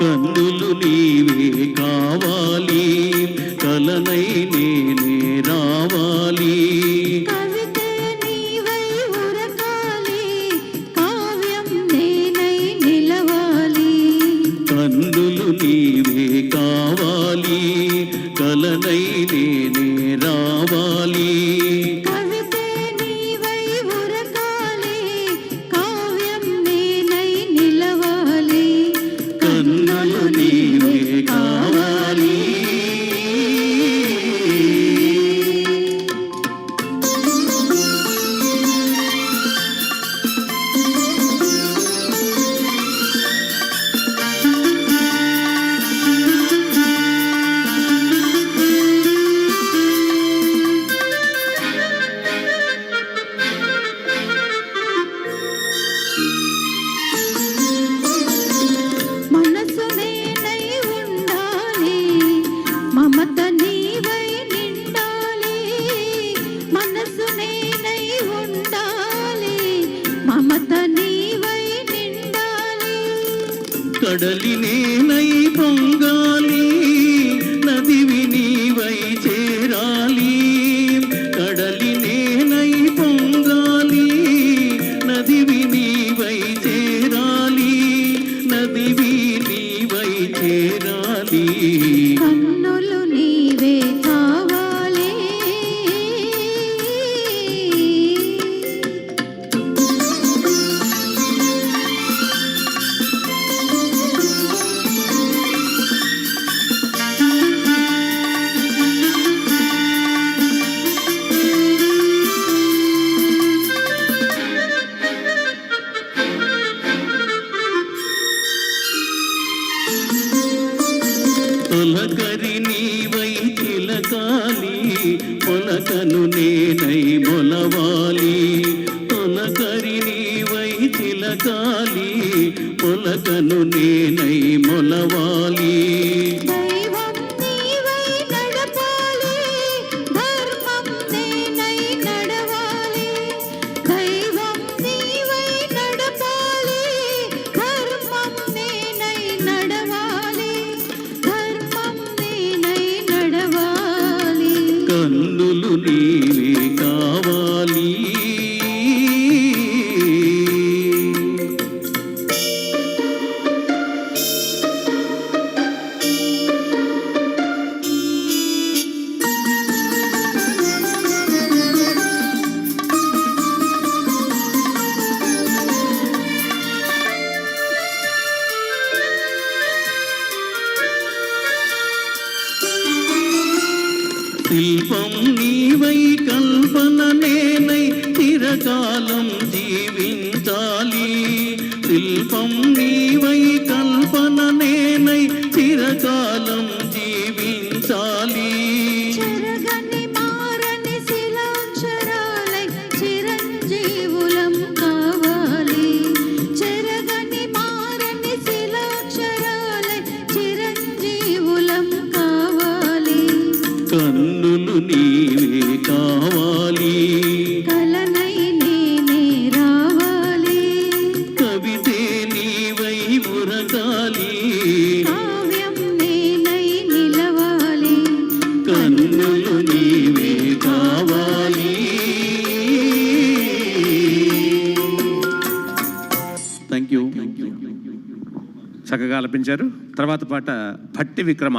కన్నులు నీవే కావాలి, కలనై నేనే రావాలి. కవితే నీవై ఉరకాలి, కావ్యం నేనై నిలవాలి. కన్నులు నీవే కావాలి, కలనై నేనే రావాలి. కవితే నీవై ఉరకాలి, కావ్యం నేనై నిలవాలి. కన్నులు నీవే కావాలి. మనసు నేనై ఉండాలి, మమత నీవై నిండాలి. మనసు నేనై ఉండాలి, మమత నీవై నిండాలి. కడలి నేనై పొంగాలి, నదివి నీవై చేరాలి. కడలి నేనై పొంగాలి, నదివి నీవై చేరాలి. నదివి నీవై చేరాలి. కన్నులు నీవే కావాలి. తొలకరి నీవై తిలకాలి, మొలకను నేనై మొలవాలి. తొలకరి నీవై తిలకాలి, మొలకను నేనై మొలవాలి. దైవం నీవై నడపాలి, ధర్మం నేనై నడవాలి. దైవం నీవై నడపాలి, ధర్మం నేనై నడవాలి. ధర్మం నేనై నడవాలి. కన్నులు నీవే కావాలి. శిల్పం నీవై కల్పన నేనై చిరకాలం జీవించాలి. శిల్పం నీవై కల్పన నేనై చిరకాలం జీవించాలి. చెరగని మారని శిలాక్షరాలై చిరంజీవులం కావాలి. చెరగని మారని శిలాక్షరాలై చిరంజీవులం కావాలి. కన్నులు నీవే కావాలి, కలనై నేనే రావాలి. కవితే నీవై ఉరకాలి. కావ్యం నేనై నిలవాలి. కన్నులు నీవే కావాలి. Thank you. చక్కగా ఆలపించారు. తర్వాత పాట భట్టి విక్రమ.